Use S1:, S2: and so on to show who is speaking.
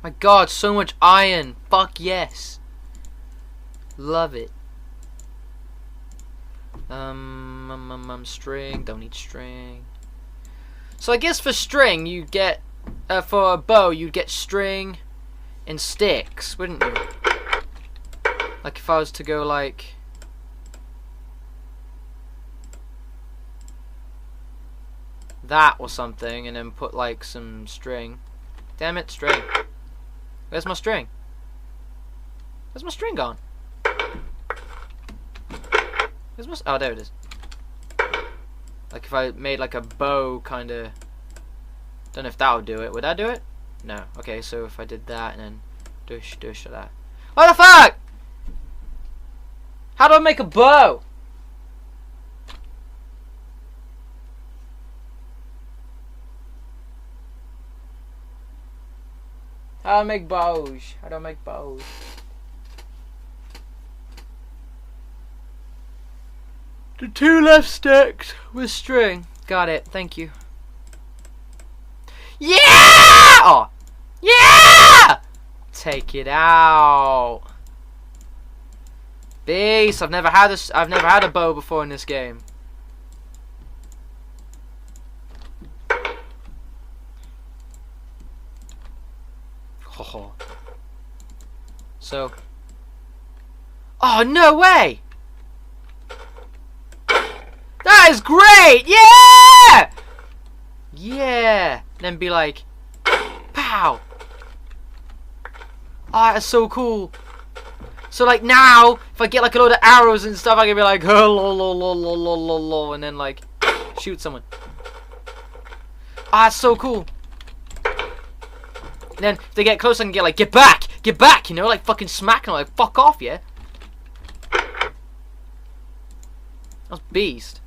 S1: My god, so much iron. Fuck yes. Love it. String. Don't need string. So I guess for string, you get, for a bow, you'd get string and sticks, wouldn't you? Like if I was to go like... that or something, and then put like some string. Damn it, string. Where's my string? Where's my string gone? Where's my... oh, there it is. Like if I made like a bow kind of... don't know if that would do it. Would that do it? No. Okay, so if I did that and then dush or that. What the fuck? How do I make a bow? How do I make bows? How do I make bows? The 2 left sticks with string. Got it. Thank you. Yeah! Oh. Yeah! Take it out. Beast. I've never had a bow before in this game. Oh. So. Oh, no way! That is great! Yeah! Yeah! Then be like, pow! Oh, that is so cool. So like now, if I get like a load of arrows and stuff, I can be like, oh, lol, lol, lol, lol, lol, lol, lol, and then like, shoot someone. Ah, that's so cool. And then if they get close, I can get like, get back, you know, like fucking smack them, like fuck off, yeah. That's beast.